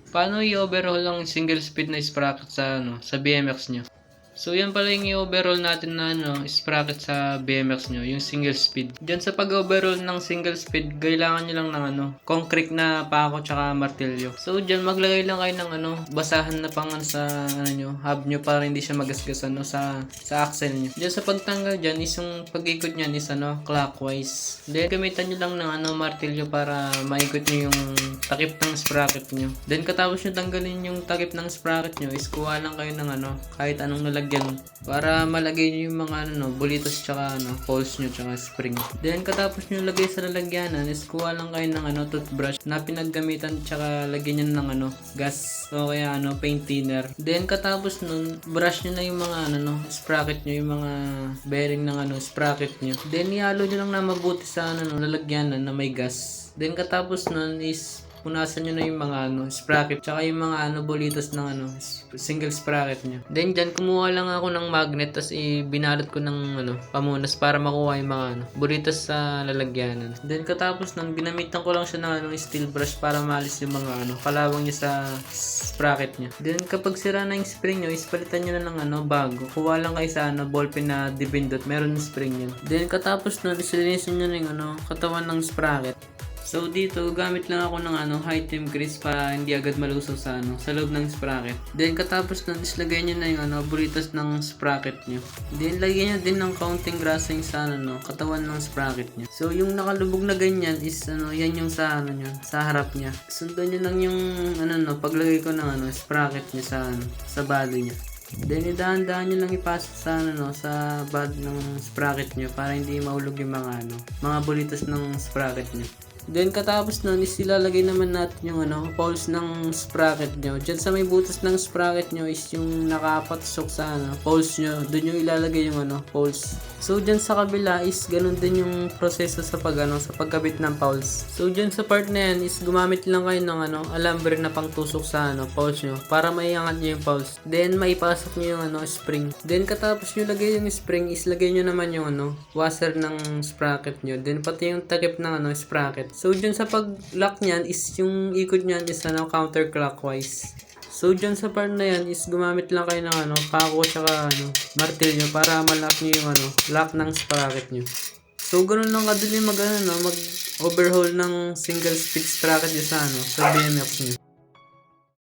Paano i-overhaul ang single speed na sprocket sa BMX nyo? So yan pala yung i-overhaul natin na sprocket sa BMX nyo, yung single speed. Diyan sa pag-overhaul ng single speed, kailangan nyo lang ng concrete na pako tsaka martilyo. So diyan maglagay lang kayo ng basahan na pangan sa hub nyo para hindi siya magasgas sa axle nyo. Diyan sa pagtanggal diyan is yung pag-ikot niyan is clockwise. Then gamitan nyo lang ng martilyo para maikot nyo yung takip ng sprocket nyo. Then katapos nyo tanggalin yung takip ng sprocket nyo is kuha lang kayo ng kahit anong lalagyan para malagay nyo yung mga bulitos tsaka holes nyo tsaka spring. Then katapos nyo lagay sa lalagyanan is kuha lang kayo ng toothbrush na pinaggamitan tsaka lagyan nyo ng gas o kaya paint thinner. Then katapos nun brush nyo na yung mga sprocket nyo, yung mga bearing ng sprocket nyo. Then ihalo nyo lang na mabuti sa lalagyanan na may gas. Then katapos nun is punasan nyo na yung mga sprocket tsaka yung mga bulitos ng single sprocket nyo. Then dyan kumuha lang ako ng magnet tas binalot ko ng pamunas para makuha yung mga bulitos sa lalagyanan. Then katapos nun ginamitan ko lang siya ng steel brush para maalis yung mga kalawang niya sa sprocket nyo. Then kapag sira na yung spring nyo is palitan nyo na ng bago. Kuha lang kayo sa ballpen na dibindot, meron yung spring yun. Then katapos nun isilinisin nyo na yung katawan ng sprocket. So dito gamit lang ako ng high temp grease para hindi agad malusaw sa loob ng sprocket. Then katapos nun islagay nyo na yung bulitos ng sprocket nyo. Then lagyan nyo din ng counting grassing sa katawan ng sprocket nyo. So yung nakalubog na ganyan is yan yung sa sa harap niya. Sundan nyo lang yung paglagay ko ng sprocket nyo sa body nyo. Then idahan-dahan nyo lang ipasok sa body ng sprocket nyo para hindi mahulog yung mga bulitos ng sprocket nyo. Then katapos nun is ilalagay naman natin yung poles ng sprocket nyo. Diyan sa may butas ng sprocket nyo is yung nakapatusok sa poles nyo. Doon yung ilalagay yung poles. So diyan sa kabila is ganun din yung proseso sa pagkabit ng poles. So diyan sa part na yan is gumamit lang kayo ng alambre na pangtusok sa poles nyo para maiangat nyo yung poles. Then maipasok nyo yung spring. Then katapos nyo lagay yung spring is lagay nyo naman yung washer ng sprocket nyo. Then pati yung takip ng sprocket. So dyan sa pag-lock nyan is yung ikot nyan is counterclockwise. So dyan sa part na yan is gumamit lang kayo ng pako tsaka martilyo para ma-lock nyo yung lock ng sprocket nyo. So ganun lang kadali mag overhaul ng single speed sprocket nyo sa BMX nyo.